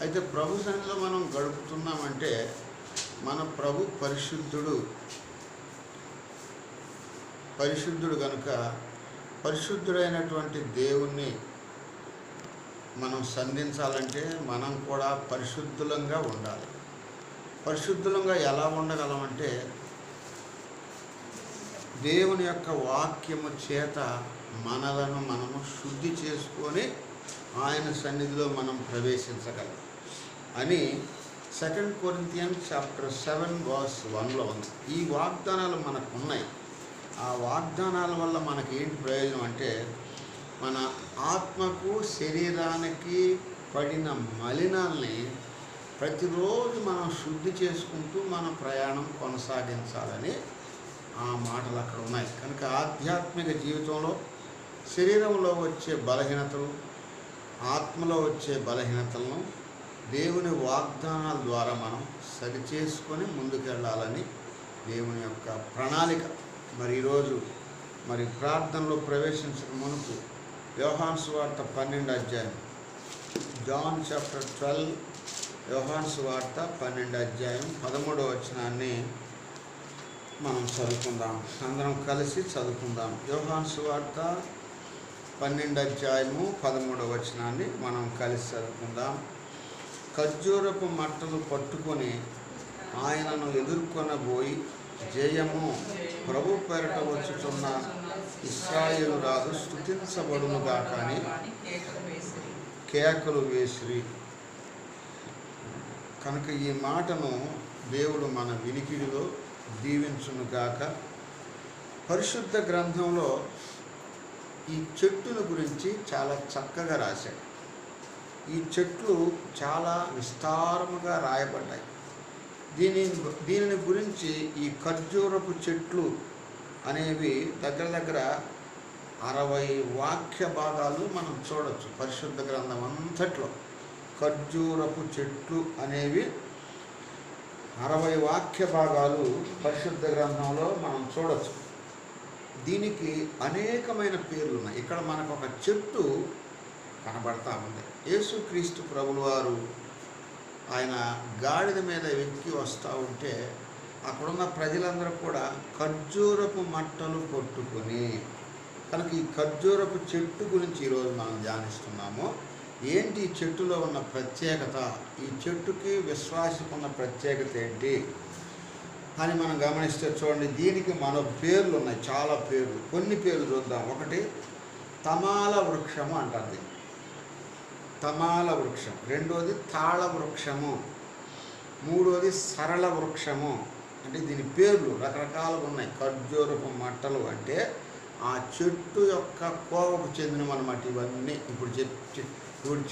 అయితే ప్రభు సన్నిధిలో మనం గడుపుతున్నామంటే మన ప్రభు పరిశుద్ధుడు కనుక పరిశుద్ధుడైనటువంటి దేవుణ్ణి మనం సంధించాలంటే మనం కూడా పరిశుద్ధులంగా ఉండాలి. పరిశుద్ధులంగా ఎలా ఉండగలమంటే దేవుని యొక్క వాక్యము చేత మనలను మనము శుద్ధి చేసుకొని ఆయన సన్నిధిలో మనం ప్రవేశించగలం అని 2 Corinthians chapter 7 verse 1లో ఉంది. ఈ వాగ్దానాలు మనకు ఉన్నాయి. ఆ వాగ్దానాల వల్ల మనకి ఏంటి ప్రయోజనం అంటే మన ఆత్మకు శరీరానికి పడిన మలినాల్ని ప్రతిరోజు మనం శుద్ధి చేసుకుంటూ మన ప్రయాణం కొనసాగించాలని ఆ మాటలు అక్కడ ఉన్నాయి. కనుక ఆధ్యాత్మిక జీవితంలో శరీరంలో వచ్చే బలహీనతలు, ఆత్మలో వచ్చే బలహీనతలను దేవుని వాగ్దానాల ద్వారా మనం సరిచేసుకొని ముందుకెళ్ళాలని దేవుని యొక్క ప్రణాళిక. మరి ఈరోజు ప్రార్థనలో ప్రవేశించక మునుపు యోహాను సువార్త 12వ అధ్యాయం, జాన్ చాప్టర్ 12, యోహాను సువార్త 12వ అధ్యాయం 13వ వచనాన్ని మనం చదువుకుందాం. అందరం కలిసి చదువుకుందాం. యోహాను సువార్త 12వ అధ్యాయము 13వ వచనాన్ని మనం కలిసి చదువుకుందాం. ఖర్జూరపు మట్టలు పట్టుకొని ఆయనను ఎదుర్కొనబోయి జయము ప్రభు పేరట వచ్చుచున్న ఇశ్రాయేలు రాజు స్తుతించబడునుగా కానీ కేకలు వేసిరి. కనుక ఈ మాటను దేవుడు మన వినికిడిలో దీవించునుగాక. పరిశుద్ధ గ్రంథంలో ఈ చెట్టుల గురించి చాలా చక్కగా రాశాడు. ఈ చెట్లు చాలా విస్తారముగా రాయబడ్డాయి. దీనిని గురించి ఈ ఖర్జూరపు చెట్లు అనేవి దగ్గర 60 వాక్య భాగాలు మనం చూడవచ్చు. పరిశుద్ధ గ్రంథం అంతట్లో ఖర్జూరపు చెట్లు అనేవి 60 వాక్య భాగాలు పరిశుద్ధ గ్రంథంలో మనం చూడవచ్చు. దీనికి అనేకమైన పేర్లు ఉన్నాయి. ఇక్కడ మనకు ఒక చెట్టు కనబడతా ఉంది. యేసుక్రీస్తు ప్రభుల వారు ఆయన గాడిద మీద ఎక్కి వస్తూ ఉంటే అక్కడున్న ప్రజలందరూ కూడా ఖర్జూరపు మట్టలు కొట్టుకొని, కనుక ఈ ఖర్జూరపు చెట్టు గురించి ఈరోజు మనం ధ్యానిస్తున్నాము. ఏంటి ఈ చెట్టులో ఉన్న ప్రత్యేకత, ఈ చెట్టుకి విశ్వాసకున్న ప్రత్యేకత ఏంటి అని మనం గమనిస్తే చూడండి. దీనికి మన పేర్లు ఉన్నాయి, చాలా పేర్లు. కొన్ని పేర్లు చూద్దాం. ఒకటి తమాల వృక్షము అంటారు, తమాల వృక్షం. రెండోది తాళ వృక్షము. మూడోది సరళ వృక్షము. అంటే దీని పేర్లు రకరకాలుగా ఉన్నాయి. ఖర్జూరపు మట్టలు అంటే ఆ చెట్టు యొక్క కోవకు చెందినవన్నమాట. ఇవన్నీ ఇప్పుడు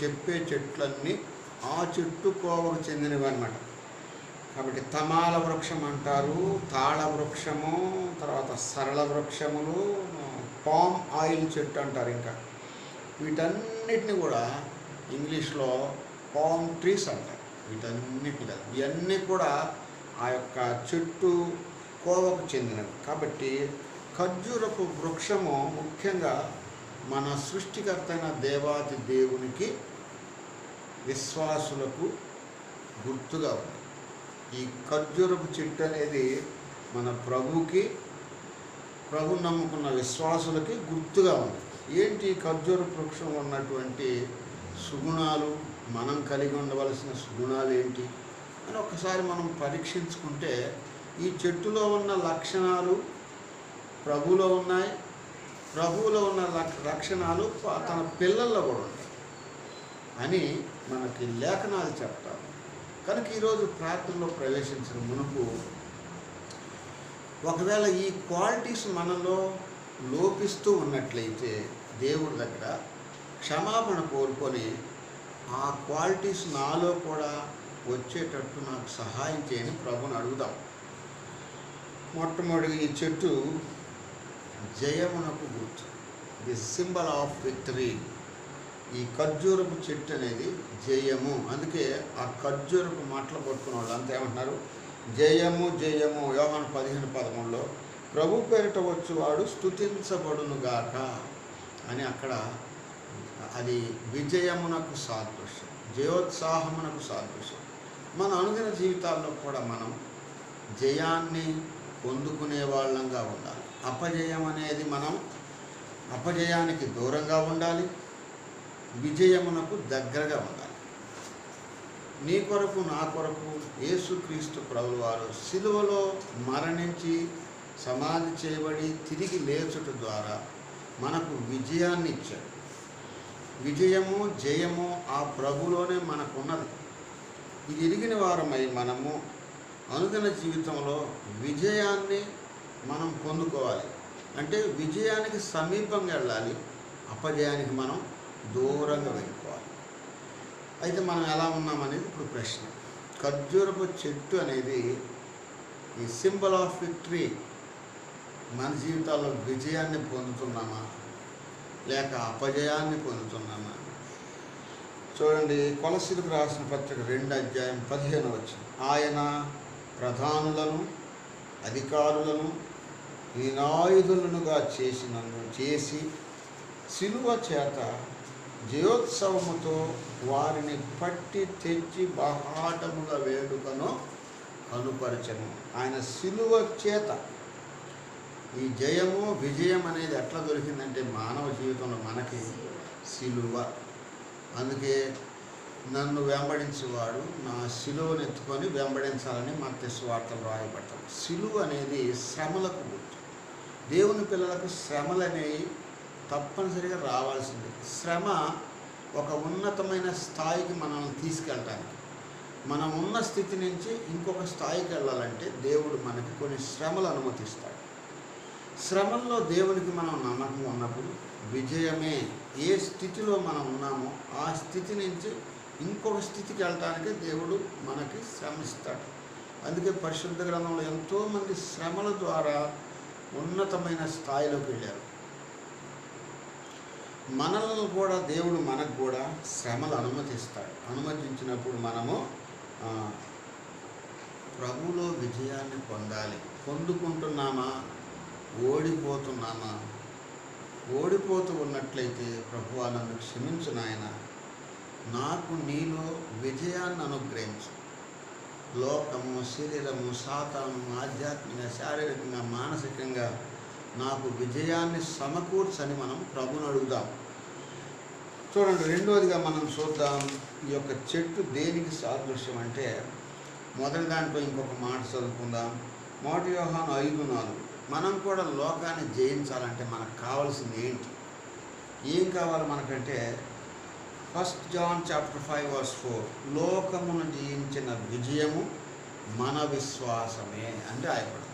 చెప్పే చెట్లన్నీ ఆ చెట్టు కోవకు చెందినవి అన్నమాట. కాబట్టి తమాల వృక్షం అంటారు, తాళ వృక్షము, తర్వాత సరళ వృక్షములు, పామ్ ఆయిల్ చెట్టు అంటారు. ఇంకా వీటన్నిటిని కూడా ఇంగ్లీష్లో పామ్ ట్రీస్ అంటారు. వీటన్నిటిని ఇవన్నీ కూడా ఆ యొక్క చెట్టు కోవకు చెందినవి. కాబట్టి ఖర్జూరపు వృక్షము ముఖ్యంగా మన సృష్టికర్త అయిన దేవాది దేవునికి విశ్వాసులకు గుర్తుగా ఉంది. ఈ ఖర్జూరపు చెట్టు అనేది మన ప్రభుకి, ప్రభు నమ్ముకున్న విశ్వాసులకి గుర్తుగా ఉంది. ఏంటి ఖర్జూరపు వృక్షం ఉన్నటువంటి సుగుణాలు, మనం కలిగి ఉండవలసిన సుగుణాలు ఏంటి అని ఒకసారి మనం పరీక్షించుకుంటే ఈ చెట్టులో ఉన్న లక్షణాలు ప్రభువులో ఉన్నాయి. ప్రభువులో ఉన్న లక్షణాలు తన పిల్లల్లో కూడా ఉంటాయి అని మనకి లేఖనాలు చెప్తారు. కనుక ఈరోజు ప్రార్థనలో ప్రవేశించిన మునుపు ఒకవేళ ఈ క్వాలిటీస్ మనలో లోపిస్తూ ఉన్నట్లయితే దేవుడి దగ్గర క్షమాపణ కోరుకొని ఆ క్వాలిటీస్ నాలో కూడా వచ్చేటట్టు నాకు సహాయం చేయని ప్రభుని అడుగుదాం. మొట్టమొదటి ఈ చెట్టు జయమునకు గుర్తు, ది సింబల్ ఆఫ్ విక్టరీ. ఈ ఖర్జూరపు చెట్టు అనేది జయము. అందుకే ఆ ఖర్జూరపు మాటలు పట్టుకున్న వాళ్ళు అంతా ఏమంటున్నారు? జయము జయము. యోహాను 15:13లో ప్రభు పేరిట వచ్చువాడు స్తుతించబడునుగాక అని అక్కడ అది విజయమునకు సాదృశ్యం. జయోత్సాహమునకు సాదృశ్యం. మన అనుదిన జీవితాల్లో కూడా మనం జయాన్ని పొందుకునే వాళ్ళంగా ఉండాలి. అపజయం అనేది మనం అపజయానికి దూరంగా ఉండాలి, విజయమునకు దగ్గరగా ఉండాలి. నీ కొరకు నా కొరకు యేసుక్రీస్తు ప్రభువు వారు సిలువలో మరణించి సమాధి చేయబడి తిరిగి లేచుట ద్వారా మనకు విజయాన్ని ఇచ్చాడు. విజయము జయము ఆ ప్రభులోనే మనకున్నది. ఇది ఎరిగిన వారమై మనము అనుదిన జీవితంలో విజయాన్ని మనం పొందుకోవాలి. అంటే విజయానికి సమీపంగా వెళ్ళాలి, అపజయానికి మనం దూరంగా వెళ్ళిపోవాలి. అయితే మనం ఎలా ఉన్నామనేది ఇప్పుడు ప్రశ్న. ఖర్జూరపు చెట్టు అనేది ఈ సింబల్ ఆఫ్ విక్టరీ. మన జీవితాల్లో విజయాన్ని పొందుతున్నామా లేక అపజయాన్ని పొందుతున్నామా? చూడండి, కొలస్సీలకు రాసిన పత్రిక 2:15 ఆయన ప్రధానులను అధికారులను వినాయుధులనుగా చేసి సిలువ చేత జయోత్సవముతో వారిని పట్టి తెచ్చి బహాటముగా వేడుకను కనుపరచను. ఆయన సిలువ చేత ఈ జయము విజయం అనేది ఎట్లా దొరికిందంటే మానవ జీవితంలో మనకి సిలువ. అందుకే నన్ను వెంబడించేవాడు నా సిలువను ఎత్తుకొని వెంబడించాలని మత్తయి సువార్తలో రాయబడతాడు. సిలువ అనేది శ్రమలకు గుర్తు. దేవుని పిల్లలకు శ్రమలు అనేవి తప్పనిసరిగా రావాల్సింది. శ్రమ ఒక ఉన్నతమైన స్థాయికి మనల్ని తీసుకెళ్ళటానికి, మనం ఉన్న స్థితి నుంచి ఇంకొక స్థాయికి వెళ్ళాలంటే దేవుడు మనకి కొన్ని శ్రమలు అనుమతిస్తాడు. శ్రమల్లో దేవునికి మనం నమ్మకం ఉన్నప్పుడు విజయమే. ఏ స్థితిలో మనం ఉన్నామో ఆ స్థితి నుంచి ఇంకొక స్థితికి వెళ్ళటానికి దేవుడు మనకి శ్రమిస్తాడు. అందుకే పరిశుద్ధ గ్రంథంలో ఎంతోమంది శ్రమల ద్వారా ఉన్నతమైన స్థాయిలోకి వెళ్ళారు. మనల్ని కూడా దేవుడు మనకు కూడా శ్రమలు అనుమతిస్తాడు. అనుమతించినప్పుడు మనము ప్రభువులో విజయాన్ని పొందాలి. పొందుకుంటున్నామా, ఓడిపోతున్నామా? ఓడిపోతూ ఉన్నట్లయితే ప్రభువా నన్ను క్షమించు నాయన, నాకు నీలో విజయాన్ని అనుగ్రహించు. లోకము, శరీరము, సాతాను, ఆధ్యాత్మిక, శారీరకంగా, మానసికంగా నాకు విజయాన్ని సమకూర్చని మనం ప్రభుని అడుగుదాం. చూడండి, రెండవదిగా మనం చూద్దాం ఈ యొక్క చెట్టు దేనికి సాదృశ్యం అంటే, మొదటి దాంట్లో ఇంకొక మాట చదువుకుందాం. 1 యోహాను 5:4. మనం కూడా లోకాన్ని జయించాలంటే మనకు కావాల్సింది ఏంటి? ఏం కావాలి మనకంటే 1 John 5:4 లోకమును జయించిన విజయము మన విశ్వాసమే అంటే ఆయపడు.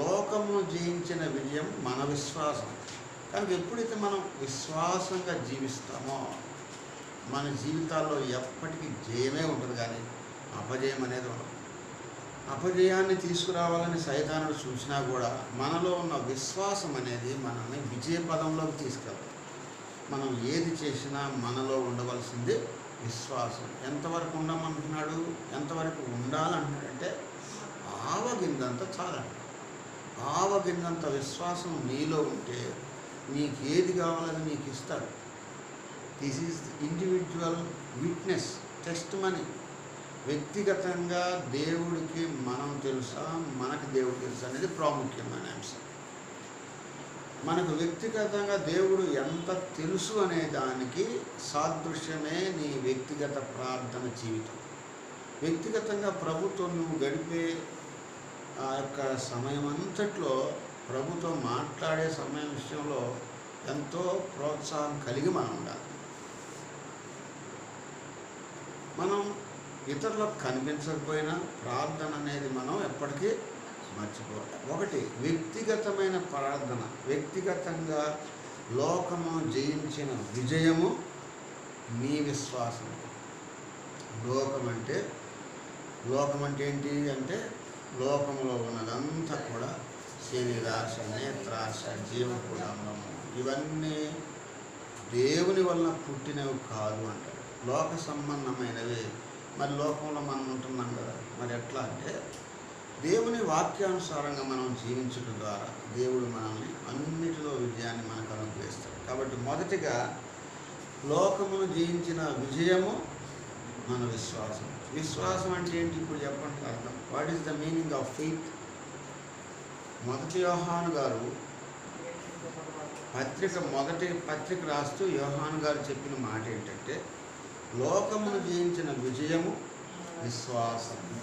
లోకమును జయించిన విజయం మన విశ్వాసం. కనుక ఎప్పుడైతే మనం విశ్వాసంగా జీవిస్తామో మన జీవితాల్లో ఎప్పటికీ జయమే ఉంటుంది, కానీ అపజయం అనేది ఉండదు. అపజయాన్ని తీసుకురావాలని సైతానుడు చూసినా కూడా మనలో ఉన్న విశ్వాసం అనేది మనల్ని విజయ పదంలోకి తీసుకెళ్తాం. మనం ఏది చేసినా మనలో ఉండవలసింది విశ్వాసం. ఎంతవరకు ఉండమంటున్నాడు, ఎంతవరకు ఉండాలంటున్నాడంటే ఆవగిందంత చాలంట. ఆవగిందంత విశ్వాసం నీలో ఉంటే నీకేది కావాలని నీకు ఇస్తాడు. This is individual witness, test money. వ్యక్తిగతంగా దేవుడికి మనం తెలుసా, మనకు దేవుడు తెలుసా అనేది ప్రాముఖ్యమైన అంశం. మనకు వ్యక్తిగతంగా దేవుడు ఎంత తెలుసు అనే దానికి సాదృశ్యమే నీ వ్యక్తిగత ప్రార్థన జీవితం. వ్యక్తిగతంగా ప్రభుతో నువ్వు గడిపే ఆ యొక్క సమయం అంతట్లో ప్రభుతో మాట్లాడే సమయం విషయంలో ఎంతో ప్రోత్సాహం కలిగి మనం ఉండాలి. మనం ఇతరులకు కనిపించకపోయినా ప్రార్థన అనేది మనం ఎప్పటికీ మర్చిపోవాలి. ఒకటి వ్యక్తిగతమైన ప్రార్థన. వ్యక్తిగతంగా లోకము జయించిన విజయము నీ విశ్వాసం. లోకం అంటే ఏంటి అంటే లోకంలో ఉన్నదంతా కూడా శరీరాశ, నేత్రాశ, జీవకులంబము, ఇవన్నీ దేవుని వలన పుట్టినవి కాదు అంటారు. లోక సంబంధమైనవి. మరి లోకంలో మనం ఉంటున్నాం కదా, మరి ఎట్లా అంటే దేవుని వాక్యానుసారంగా మనం జీవించడం ద్వారా దేవుడు మనల్ని అన్నిటిలో విజయాన్ని మనకు అనుగ్రహిస్తాడు. కాబట్టి మొదటిగా లోకమును జయించిన విజయము మన విశ్వాసం. విశ్వాసం అంటే ఏంటి ఇప్పుడు చెప్పండి అర్థం. What is the meaning of faith? మొదటి యోహాను గారు మొదటి పత్రిక రాస్తూ యోహాను గారు చెప్పిన మాట ఏంటంటే, లోకమును జయించిన విజయము విశ్వాసము.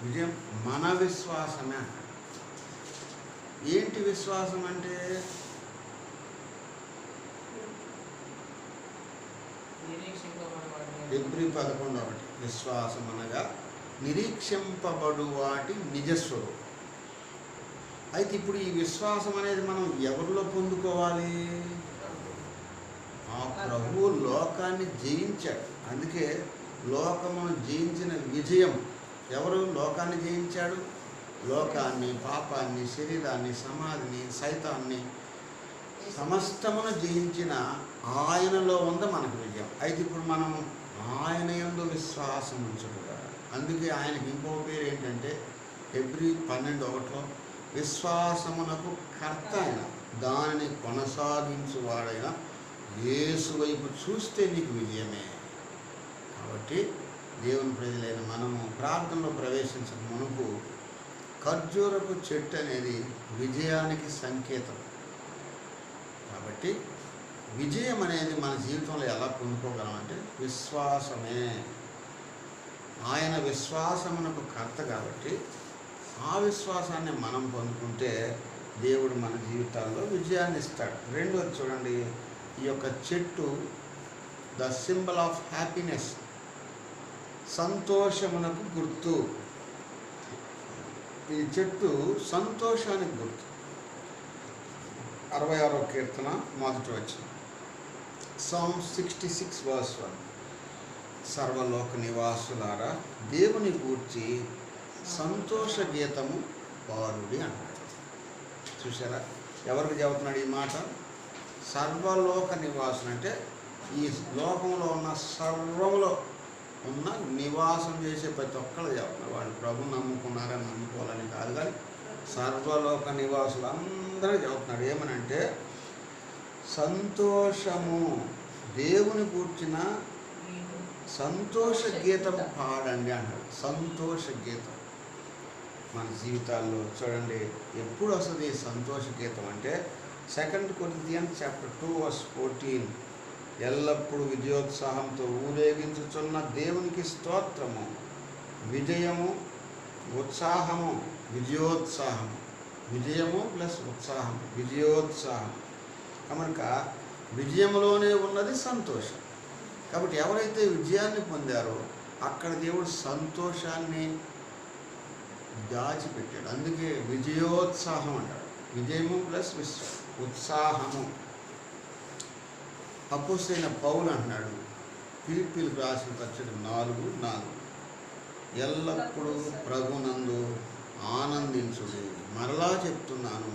విజయం మన విశ్వాసమే. ఏంటి విశ్వాసం అంటే? ఫిబ్రవరి 11 విశ్వాసం అనగా నిరీక్షింపబడు వాటి నిజస్వరూపం. అయితే ఇప్పుడు ఈ విశ్వాసం అనేది మనం ఎవరిలో పొందుకోవాలి? ఆ ప్రభువు లోకాన్ని జయించాడు. అందుకే లోకమును జయించిన విజయం. ఎవరు లోకాన్ని జయించాడు? లోకాన్ని, పాపాన్ని, శరీరాన్ని, సమాధిని, సైతాన్ని, సమస్తమును జయించిన ఆయనలో ఉంది మనకు విజయం. అయితే ఇప్పుడు మనం ఆయన యందు విశ్వాసం ఉంచుగా, అందుకే ఆయనకి ఇంకో పేరు ఏంటంటే ఫిబ్రవరి 12 విశ్వాసమునకు కర్త అయిన దానిని కొనసాగించువాడైన యేసు వైపు చూస్తే నీకు విజయమే. కాబట్టి దేవుని ప్రజలైన మనము ప్రార్థనలో ప్రవేశించక మునుపు ఖర్జూరపు చెట్టు అనేది విజయానికి సంకేతం. కాబట్టి విజయం అనేది మన జీవితంలో ఎలా పొందుకోగలమంటే విశ్వాసమే. ఆయన విశ్వాసమునకు కర్త కాబట్టి ఆ విశ్వాసాన్ని మనం పొందుకుంటే దేవుడు మన జీవితాల్లో విజయాన్ని ఇస్తాడు. రెండోది చూడండి, ఈ యొక్క చెట్టు ద సింబల్ ఆఫ్ హ్యాపీనెస్, సంతోషమునకు గుర్తు. ఈ చెట్టు సంతోషానికి గుర్తు. 66వ కీర్తన మొదటి వచనం, Psalm 66:1. సర్వలోక నివాసులారా దేవుని గూర్చి సంతోష గీతము పాడుడి అన్నాడు. చూసారా ఎవరికి చెబుతున్నాడు ఈ మాట? సర్వలోక నివాసులు అంటే ఈ లోకంలో ఉన్న సర్వంలో ఉన్న నివాసం చేసే ప్రతి ఒక్కళ్ళు చెబుతున్నారు. వాళ్ళు ప్రభు నమ్ముకున్నారని నమ్ముకోవాలని కాదు, కానీ సర్వలోక నివాసులు అందరూ చెబుతున్నాడు. ఏమనంటే సంతోషము, దేవుని కూర్చిన సంతోష గీతం పాడండి అన్నాడు. సంతోష గీతం మన జీవితాల్లో చూడండి ఎప్పుడు వస్తుంది సంతోష గీతం అంటే 2 Corinthians 2:14 ఎల్లప్పుడూ విజయోత్సాహంతో ఊరేగించుచున్న దేవునికి స్తోత్రము, విజయము, ఉత్సాహము, విజయోత్సాహము, విజయము ప్లస్ ఉత్సాహం, విజయోత్సాహం. కనుక విజయంలోనే ఉన్నది సంతోషం. కాబట్టి ఎవరైతే విజయాన్ని పొందారో అక్కడ దేవుడు సంతోషాన్ని దాచిపెట్టాడు. అందుకే విజయోత్సాహం అంటాడు. విజయము ప్లస్ ఉత్సాహము. అపోస్తలుడైన పౌలు అంటున్నాడు ఫిలిప్పీయులకు రాసిన పత్రిక 4:4 ఎల్లప్పుడూ ప్రభునందు ఆనందించుడి. మరలా చెప్తున్నాను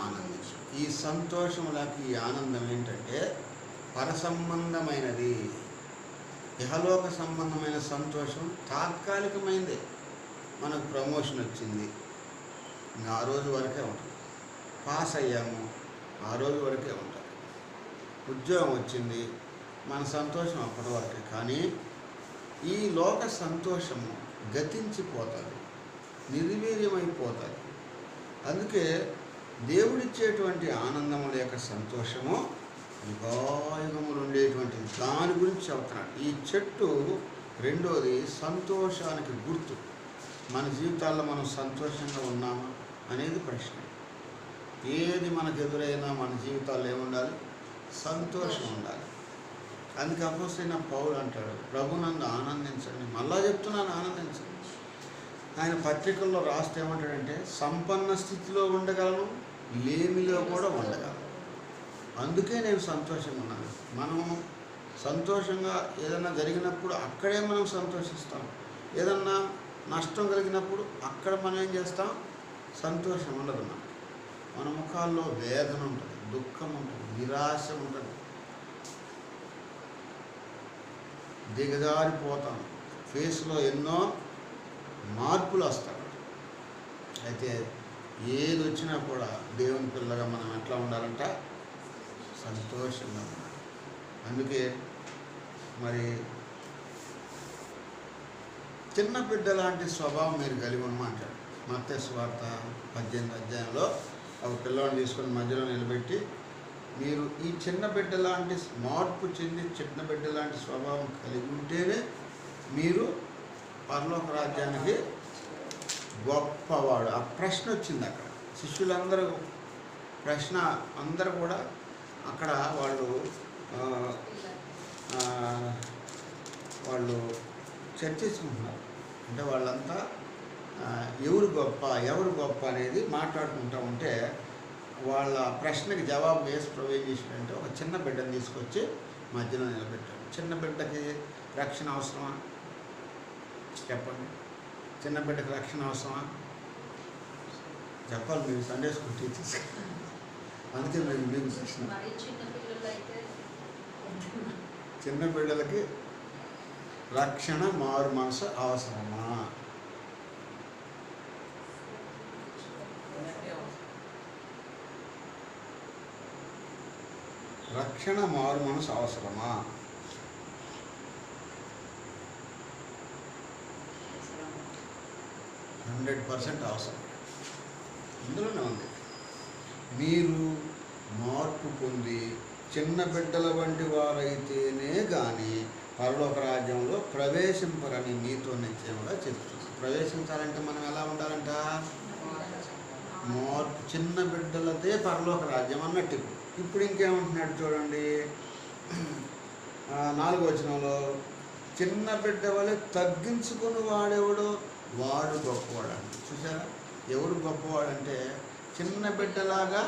ఆనందించు. ఈ సంతోషములకి ఈ ఆనందం ఏంటంటే పరసంబంధమైనది. ఇహలోక సంబంధమైన సంతోషం తాత్కాలికమైనదే. మనకు ప్రమోషన్ వచ్చింది, ఇంకా ఆ రోజు వరకే ఉంటుంది. పాస్ అయ్యాము, ఆ రోజు వరకే ఉంటుంది. ఉద్యోగం వచ్చింది, మన సంతోషం అప్పటి వరకే. కానీ ఈ లోక సంతోషము గతించిపోతుంది, నిర్వీర్యమైపోతుంది. అందుకే దేవుడిచ్చేటువంటి ఆనందముల యొక్క సంతోషము యుగాయుగములు ఉండేటువంటి దాని గురించి చెబుతున్నాడు. ఈ చెట్టు రెండోది సంతోషానికి గుర్తు. మన జీవితాల్లో మనం సంతోషంగా ఉన్నామా అనేది ప్రశ్న. ఏది మనకు ఎదురైనా మన జీవితాల్లో ఏముండాలి? సంతోషం ఉండాలి. అందుకే అపోస్తలుడైన పౌలు అంటాడు ప్రభునందు ఆనందించండి. మళ్ళా చెప్తున్నాను ఆనందించండి. ఆయన పత్రికల్లో రాస్తే ఏమంటాడంటే సంపన్న స్థితిలో ఉండగలను, లేమిలో కూడా ఉండగలను. అందుకే నేను సంతోషంగా ఉన్నాను. మనం సంతోషంగా ఏదన్నా జరిగినప్పుడు అక్కడే మనం సంతోషిస్తాం. ఏదన్నా నష్టం కలిగినప్పుడు అక్కడ మనం ఏం చేస్తాం? సంతోషం ఉండదు. మన ముఖాల్లో వేదన ఉంటుంది, దుఃఖం ఉంటుంది, నిరాశ ఉంటుంది, దిగజారిపోతాం, ఫేస్లో ఎన్నో మార్పులు వస్తాయి. అయితే ఏది వచ్చినా కూడా దేవుని పిల్లగా మనం ఎట్లా ఉండాలంట? సంతోషంగా ఉండాలి. అందుకే మరి చిన్న బిడ్డ లాంటి స్వభావం మీరు కలిగి ఉండమంటాడు. మత్తయి సువార్త 18 అధ్యాయంలో ఒక పిల్లవాడిని తీసుకొని మధ్యలో నిలబెట్టి, మీరు ఈ చిన్న బిడ్డ లాంటి మార్పు చెంది చిన్న బిడ్డ లాంటి స్వభావం కలిగి ఉంటేనే మీరు పరలోక రాజ్యానికి గొప్పవాడు. ఆ ప్రశ్న వచ్చింది అక్కడ. శిష్యులందరూ ప్రశ్న అందరూ కూడా అక్కడ వాళ్ళు చర్చించుకుంటున్నారు. అంటే వాళ్ళంతా ఎవరు గొప్ప అనేది మాట్లాడుకుంటూ ఉంటే వాళ్ళ ప్రశ్నకి జవాబు వేసి ప్రొవైడ్ చేసినట్టే ఒక చిన్న బిడ్డను తీసుకొచ్చి మధ్యలో నిలబెట్టాడు. చిన్న బిడ్డకి రక్షణ అవసరమా? చెప్పండి. చిన్న బిడ్డకి రక్షణ అవసరమా? చెప్పాలి. మీరు సండే స్కూల్ టీచర్స్, అందుకే మీకు ప్రశ్న. చిన్న బిడ్డలకి రక్షణ మారు మనసు అవసరమా? రక్షణ మారు మనసు అవసరమా? %100 అవసరం. ఇందులోనే ఉంది. మీరు మార్పు పొంది చిన్న బిడ్డల వంటి వారైతేనే కానీ పరలోక రాజ్యంలో ప్రవేశింపరని మీతో నిశ్చయంగా చెప్తుంది. ప్రవేశించాలంటే మనం ఎలా ఉండాలంట? మార్పు. చిన్న బిడ్డలదే పరలోక రాజ్యం అన్నట్టు. ఇప్పుడు ఇంకేమంటున్నాడు చూడండి, 4వ వచనంలో, చిన్న బిడ్డ వలె తగ్గించుకుని వాడెవడో వాడు గొప్పవాడు అంట. చూసారా? ఎవరు గొప్పవాడంటే చిన్న బిడ్డలాగా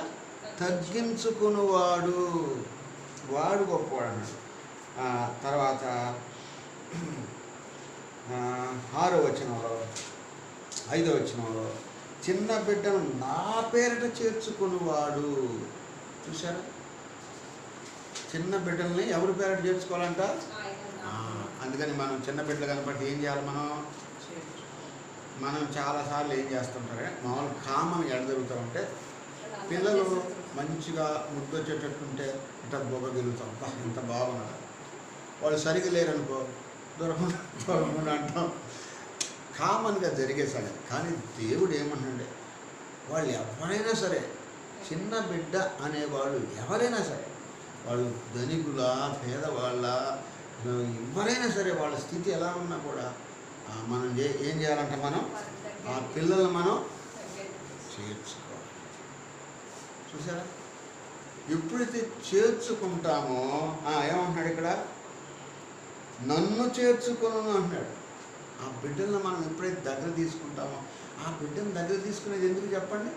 తగ్గించుకునివాడు, వాడు గొప్పవాడు అన్నాడు. తర్వాత 6వ వచనంలో, 5వ వచనంలో, చిన్న బిడ్డను నా పేరిట చేర్చుకునివాడు. చూసారా? చిన్న బిడ్డల్ని ఎవరి పేరిట చేర్చుకోవాలంట? అందుకని మనం చిన్న బిడ్డలు కనపడి ఏం చేయాలి? మనం చాలాసార్లు ఏం చేస్తుంటారే, మామూలు కామన్ ఎడదరుగుతామంటే పిల్లలు మంచిగా ముద్దు వచ్చేటట్టుంటే ఇట్లా బొగ్గగలుగుతాం, ఇంత బాగున్నారు. వాళ్ళు సరిగ్గా లేరనుకో దూరంగా అంటాం. కామన్గా జరిగే సంగతి. కానీ దేవుడు ఏమన్నాడే, వాళ్ళు ఎవరైనా సరే, చిన్న బిడ్డ అనేవాళ్ళు ఎవరైనా సరే, వాళ్ళు ధనికుల పేదవాళ్ళ ఎవరైనా సరే, వాళ్ళ స్థితి ఎలా ఉన్నా కూడా మనం ఏం చేయాలంటే మనం ఆ పిల్లల్ని మనం చేర్చుకోవాలి. చూసారా? ఎప్పుడైతే చేర్చుకుంటామో, ఏమంటున్నాడు ఇక్కడ? నన్ను చేర్చుకున్నాను అంటున్నాడు. ఆ బిడ్డలను మనం ఎప్పుడైతే దగ్గర తీసుకుంటామో, ఆ బిడ్డను దగ్గర తీసుకునేది ఎందుకు చెప్పండి?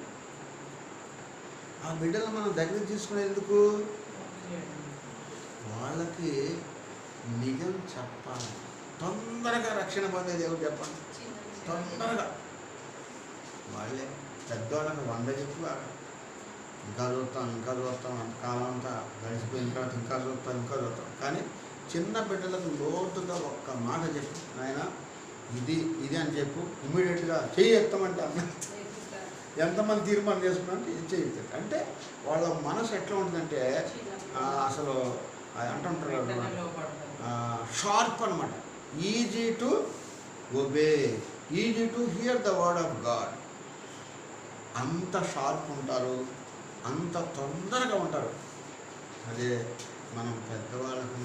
ఆ బిడ్డలను మనం దగ్గర తీసుకునేది ఎందుకు? వాళ్ళకి నిజం చెప్పాలి. తొందరగా రక్షణ పొందేది ఎవరు చెప్పండి? తొందరగా వాళ్ళే. పెద్దవాళ్ళకి 100 చెప్పు, ఇంకా చూస్తాం కాలం అంతా గడిచిపోయిన తర్వాత ఇంకా చూస్తాం. కానీ చిన్న బిడ్డలకు లోతుగా ఒక్క మాట చెప్పు, నాయన ఇది అని చెప్పు, ఇమ్మీడియట్గా ఎత్తమంటే ఎంతమంది తీర్మానం చేసుకున్నారంటే ఇది చేయొచ్చు. అంటే వాళ్ళ మనసు ఎట్లా ఉంటుందంటే అసలు అంటుంటారు షార్ప్ అనమాట. Easy to obey, easy to hear the word of God. అంత షార్ప్ ఉంటారు, అంత తొందరగా ఉంటారు. అదే మనం పెద్దవాళ్ళకు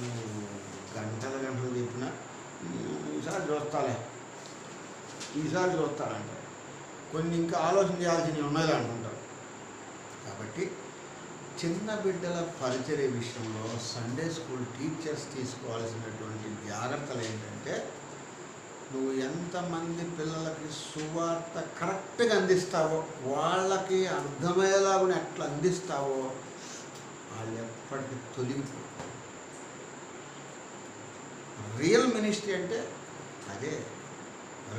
గంటలు చెప్పినా ఈసారి చూస్తారంటారు. కొన్ని ఇంకా ఆలోచన చేయాల్సినవి ఉన్నది అంటుంటారు. కాబట్టి చిన్న బిడ్డల పరిచర్య విషయంలో సండే స్కూల్ టీచర్స్ తీసుకోవాల్సినటువంటి జాగ్రత్తలు ఏంటంటే, నువ్వు ఎంతమంది పిల్లలకి సువార్త కరెక్ట్గా అందిస్తావో, వాళ్ళకి అర్థమయ్యేలాగా ఎట్లా అందిస్తావో, వాళ్ళు ఎప్పటికీ తొలగిపో. రియల్ మినిస్ట్రీ అంటే అదే.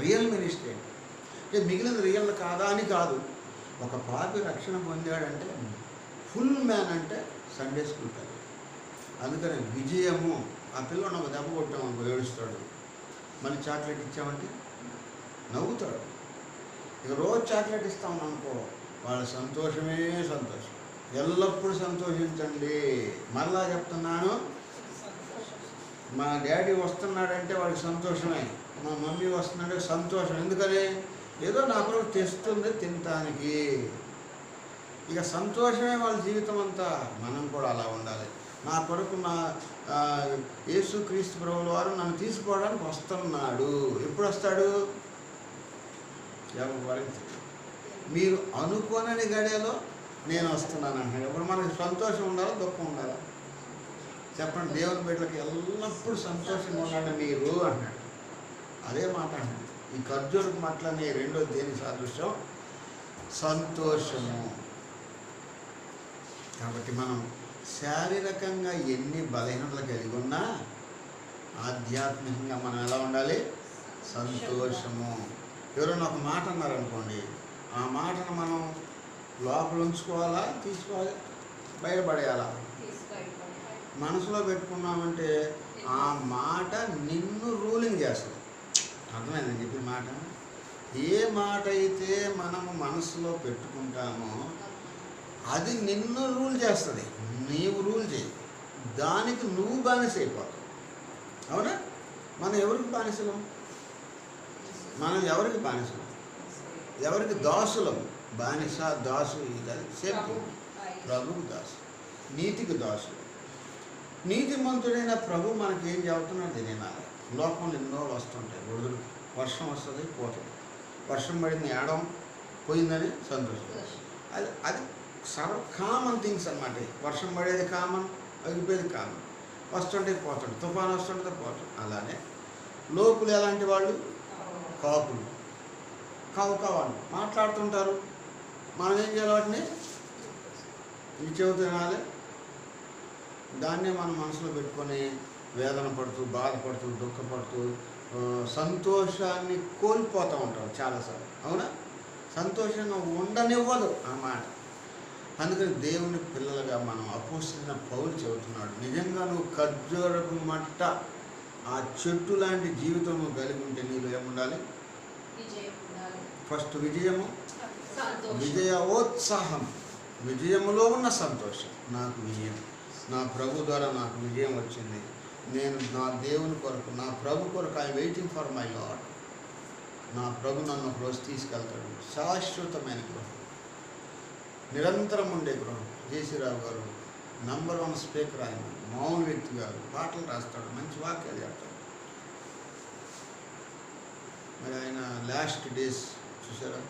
రియల్ మినిస్ట్రీ అంటే మిగిలిన రియల్ కాదా అని కాదు. ఒక పాపి రక్షణ పొందాడంటే ఫుల్ మ్యాన్ అంటే సండే స్కూల్ పిల్లలు. అందుకని విజయము. ఆ పిల్లలు ఒక దెబ్బ కొట్టామనుకో ఏడుస్తాడు, మళ్ళీ చాక్లెట్ ఇచ్చామంటే నవ్వుతాడు. ఇక రోజు చాక్లెట్ ఇస్తామనుకో వాళ్ళ సంతోషమే సంతోషం. ఎల్లప్పుడూ సంతోషించండి. మళ్ళా చెప్తున్నాను, మా డాడీ వస్తున్నాడంటే వాడికి సంతోషమే. మా మమ్మీ వస్తుందంటే సంతోషం. ఎందుకని? ఏదో నా కొరకు తెస్తుంది తినటానికి. ఇక సంతోషమే వాళ్ళ జీవితం అంతా. మనం కూడా అలా ఉండాలి. నా కొరకు నా యేసుక్రీస్తు ప్రభువుల వారు నన్ను తీసుకోవడానికి వస్తున్నాడు. ఎప్పుడు వస్తాడు? ఎవరికి మీరు అనుకోనని గడియలో నేను వస్తున్నాను అంటున్నాడు. ఇప్పుడు మనకి సంతోషం ఉండాలా, దుఃఖం ఉండాలా? చెప్పండి. దేవుని బిడ్డలకి ఎల్లప్పుడూ సంతోషంగా ఉండాలి మీరు అంటున్నాడు. అదే మాట అంటున్నాడు. ఈ ఖర్జూరపు మాటలని రెండో దేని సాదృశ్యం? సంతోషము. కాబట్టి మనం శారీరకంగా ఎన్ని బలహీనతలు కలిగి ఉన్నా ఆధ్యాత్మికంగా మనం ఎలా ఉండాలి? సంతోషము. ఎవరైనా ఒక మాట అన్నారనుకోండి, ఆ మాటను మనం లోపల ఉంచుకోవాలా, తీసుకోవాలి, బయటపడేయాలా? మనసులో పెట్టుకున్నామంటే ఆ మాట నిన్ను రూలింగ్ చేస్తుంది. అర్థమైందని చెప్పిన మాట. ఏ మాట అయితే మనము మనసులో పెట్టుకుంటామో అది నిన్ను రూల్ చేస్తుంది. నీవు రూల్ చేయి, దానికి నువ్వు బానిస అయిపోతావు. అవునా? మనం ఎవరికి బానిసలం? మనం ఎవరికి బానిసలం? ఎవరికి దాసులం? బానిస, దాసు, ఇది సేమ్. ప్రభుకు దాసు, నీతికి దాసు. నీతిమంతుడైన ప్రభు మనకి ఏం చెబుతున్నాడు వినాలి. లోకంలో ఎన్నో వస్తుంటాయి. వదులు వర్షం వస్తుంది, పోతుంది. వర్షం పడింది, ఏడం పోయిందని సంతోషం. అది కామన్ థింగ్స్ అన్నమాట. వర్షం పడేది కామన్, అగిపోయేది కామన్. వస్తుంటే పోతుంటే, తుఫాను వస్తుంటే పోతుంది. అలానే లోకులు ఎలాంటి వాళ్ళు? కాకులు. కావాలి మాట్లాడుతుంటారు. మనం ఏం చేయాలి? వాటిని ఈ చెబుతూ వినాలి. దాన్నే మనం మనసులో పెట్టుకొని వేదన పడుతూ, బాధపడుతూ, దుఃఖపడుతూ సంతోషాన్ని కోల్పోతూ ఉంటాం చాలాసార్లు. అవునా? సంతోషంగా ఉండనివ్వదు ఆ మాట. అందుకని దేవుని పిల్లలుగా మనం అపోస్తలుడైన పౌలు చెబుతున్నాడు, నిజంగా నువ్వు ఖర్జూరపు మట్ట ఆ చెట్టు లాంటి జీవితం కలిగి ఉంటే నీలో ఏముండాలి? ఫస్ట్ విజయము, విజయోత్సాహం. విజయములో ఉన్న సంతోషం. నాకు విజయం, నా ప్రభు ద్వారా నాకు విజయం వచ్చింది. నేను నా దేవుని కొరకు, నా ప్రభు కొరకు I waiting for my lord. నా ప్రభు నన్ను ఒక రోజు తీసుకెళ్తాడు. శాశ్వతమైన గృహం, నిరంతరం ఉండే గృహం. జేసీరావు గారు #1 స్పీకర్. ఆయన మామూలు వ్యక్తి గారు. పాటలు రాస్తాడు, మంచి వాక్యాలు చెప్తాడు. మరి ఆయన లాస్ట్ డేస్ చూసారా?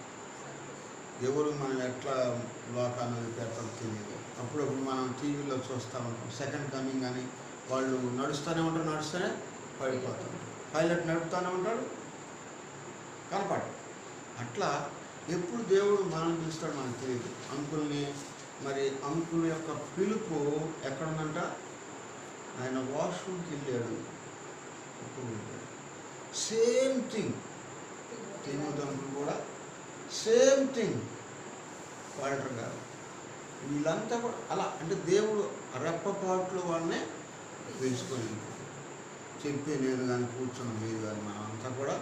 ఎవరు మనం ఎట్లా లోకాన్ని పెడతాం తెలియదు. అప్పుడప్పుడు మనం టీవీలో చూస్తూ ఉంటాం, సెకండ్ కమింగ్ అని. వాళ్ళు నడుస్తూనే పడిపోతారు. పైలట్ నడుపుతూనే ఉంటాడు, కనపడు. అట్లా ఎప్పుడు దేవుడు మనం పిలుస్తాడు మనకు తెలియదు. అంకుల్ని, మరి అంకుల్ యొక్క పిలుపు ఎక్కడుందంట? ఆయన వాష్రూమ్కి వెళ్ళాడు. Same thing. తిమోతి అంకుల్ కూడా సేమ్ థింగ్. వాల్టర్ గారు, వీళ్ళంతా కూడా అలా. అంటే దేవుడు రెప్పపాట్లు వాళ్ళనే తెలుసుకొని చెప్పి, నేను కానీ కూర్చొని మీరు కానీ మనం అంతా కూడా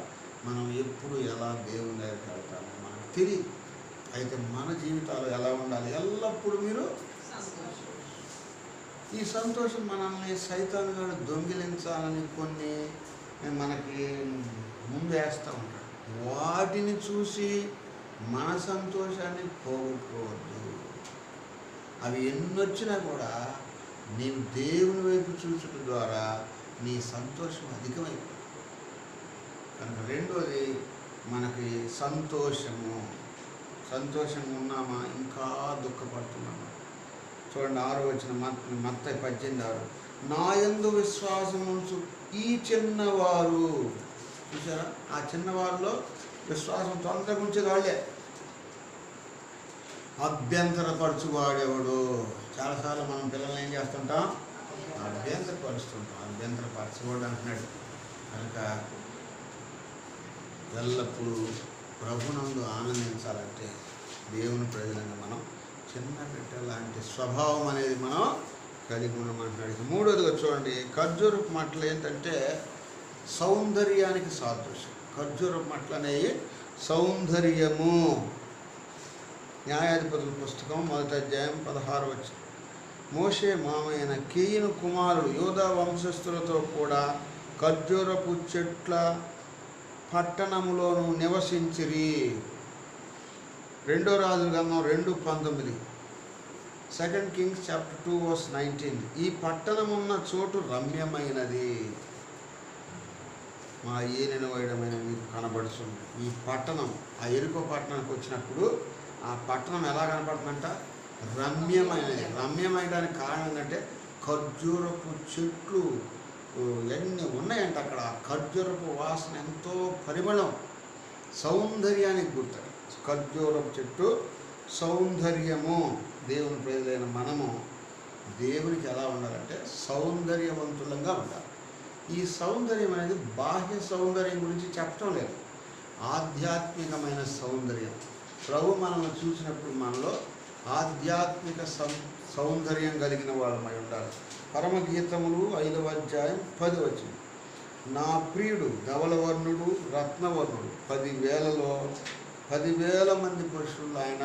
మనం ఎప్పుడు ఎలా దేవుని దగ్గరికి వెళ్తామో మనకు తెలియదు. అయితే మన జీవితాలు ఎలా ఉండాలి? ఎల్లప్పుడూ మీరు ఈ సంతోషం మనల్ని సైతాను గారు దొంగిలించాలని కొన్ని మనకి ముందు వేస్తూ ఉంటాడు. వాటిని చూసి మన సంతోషాన్ని పోగొట్టుకోవద్దు. అవి ఎన్నొచ్చినా కూడా నీవు దేవుని వైపు చూచుట ద్వారా నీ సంతోషం అధికమైపోతుంది. కనుక రెండోది మనకి సంతోషము. సంతోషంగా ఉన్నామా? ఇంకా దుఃఖపడుతున్నామా? చూడండి 6వ వచనం, మత్తయి 18:6. నా యందు విశ్వాసం ఉంచు ఈ చిన్నవారు. చూసారా? ఆ చిన్నవారిలో విశ్వాసం తొందరగా ఉంచేది వాళ్ళే. అభ్యంతరపరచువాడెవడు? చాలాసార్లు మనం పిల్లల్ని ఏం చేస్తుంటాం? అభ్యంతరపరుస్తుంటాం. అభ్యంతరపరచకూడదు అంటున్నాడు. కనుక ఎల్లప్పుడూ ప్రభునందు ఆనందించాలంటే దేవుని ప్రజలంగా మనం చిన్న బిడ్డ లాంటి స్వభావం అనేది మనం కలిగి ఉండమంటున్నాడు. మూడోదిగా చూడండి, ఖర్జూరపు మట్టలు ఏంటంటే సౌందర్యానికి సాదృశ్యం. ఖర్జూరపు మట్టలు అనేవి సౌందర్యము. న్యాయాధిపతుల పుస్తకం 1వ అధ్యాయం 16వ వచనం. మోషే మామయ్యన కేయిను కుమారుడు యోధా వంశస్థులతో కూడా ఖర్జూరపు చెట్ల పట్టణములోను నివసించిరి. 2 రాజుల గ్రంథం 2:19, 2 Kings chapter 2 verse 19. ఈ పట్టణమున్న చోటు రమ్యమైనది, మా ఏలిన వైడమైన మీకు కనబడుతుంది. ఈ పట్టణం, ఆ ఎరుకో పట్టణానికి వచ్చినప్పుడు ఆ పట్టణం ఎలా కనపడుతుందంట? రమ్యమైనది. రమ్యమైనడానికి కారణం ఏంటంటే ఖర్జూరపు చెట్లు ఎన్ని ఉన్నాయంట అక్కడ. ఖర్జూరపు వాసన ఎంతో పరిమళం, సౌందర్యానికి గుర్తు. ఖర్జూరపు చెట్టు సౌందర్యము. దేవుని ప్రజలైన మనము దేవునికి ఎలా ఉండాలంటే సౌందర్యవంతులంగా ఉండాలి. ఈ సౌందర్యం అనేది బాహ్య సౌందర్యం గురించి చెప్పడం లేదు, ఆధ్యాత్మికమైన సౌందర్యం. ప్రభు మనల్ని చూసినప్పుడు మనలో ఆధ్యాత్మిక సౌందర్యం కలిగిన వాళ్ళమై ఉండాలి. పరమగీతములు 5వ అధ్యాయం 10 వచనం. నా ప్రియుడు ధవలవర్ణుడు రత్నవర్ణుడు, 10,000 మంది పురుషులు ఆయన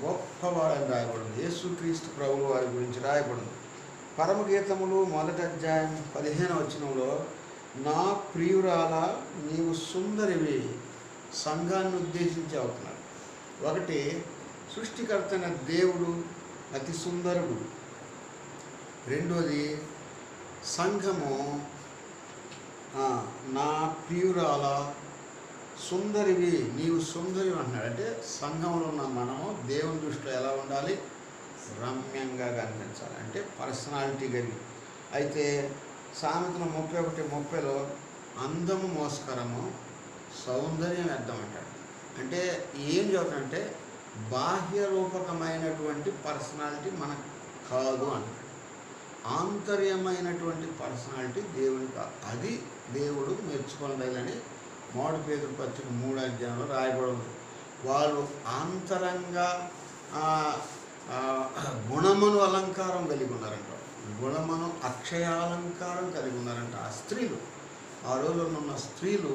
గొప్పవాడని రాయబడింది. యేసుక్రీస్తు ప్రభువు వారి గురించి రాయబడింది. పరమగీతములు 1వ అధ్యాయం 15వ వచనంలో నా ప్రియురాల నీవు సుందరివి, సంఘాన్ని ఉద్దేశించి అవుతున్నాడు. ఒకటి, సృష్టికర్తైన దేవుడు అతి సుందరుడు. రెండోది, సంఘము నా ప్రియురాల సుందరివి, నీవు సుందరి అంటున్నాడు. అంటే సంఘంలో ఉన్న మనము దేవుని దృష్టిలో ఎలా ఉండాలి? రమ్యంగా కనిపించాలి, అంటే పర్సనాలిటీ కలిగి. అయితే సామెతలు 31:30లో అందము మోసకరము సౌందర్యం వ్యర్థం అంటాడు. అంటే ఏం చెబుతాడంటే బాహ్య రూపకమైనటువంటి పర్సనాలిటీ మనకు కాదు అంటాడు. ఆంతర్యమైనటువంటి పర్సనాలిటీ దేవునికి, అది దేవుడు మెచ్చుకోలేదని 3 పేతురు పత్రిక 3వ అధ్యాయంలో రాయబడింది. వాళ్ళు ఆంతరంగా గుణమును అలంకారం కలిగి ఉన్నారంట. గుణమును అక్షయాలంకారం కలిగి ఉన్నారంట ఆ స్త్రీలు. ఆ రోజుల్లో ఉన్న స్త్రీలు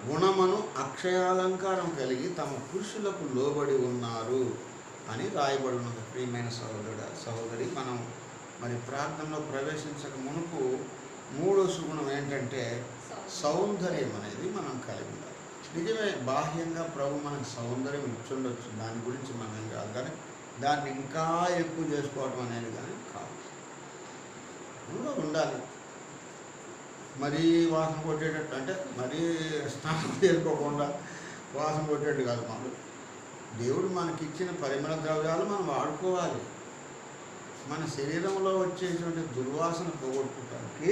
గుణమును అక్షయాలంకారం కలిగి తమ పురుషులకు లోబడి ఉన్నారు అని రాయబడి ఉన్నది. ప్రియమైన సహోదరి, మనం మరి ప్రార్థనలో ప్రవేశించక మునుపు 3వ సుగుణం ఏంటంటే సౌందర్యం అనేది మనం కలిగి ఉండాలి. నిజమే, బాహ్యంగా ప్రభు మనకు సౌందర్యం ఇచ్చుండొచ్చు, దాని గురించి మనం కాదు, కానీ దాన్ని ఇంకా ఎక్కువ చేసుకోవటం అనేది కానీ కాదు, ఉండాలి. మరీ వాసన కొట్టేటట్టు, అంటే మరీ స్నానం చేసుకోకుండా వాసన కొట్టేట్టు కాదు. మనం దేవుడు మనకిచ్చిన పరిమళ ద్రవ్యాలు మనం వాడుకోవాలి. మన శరీరంలో వచ్చేటువంటి దుర్వాసన పోగొట్టుకోవడానికి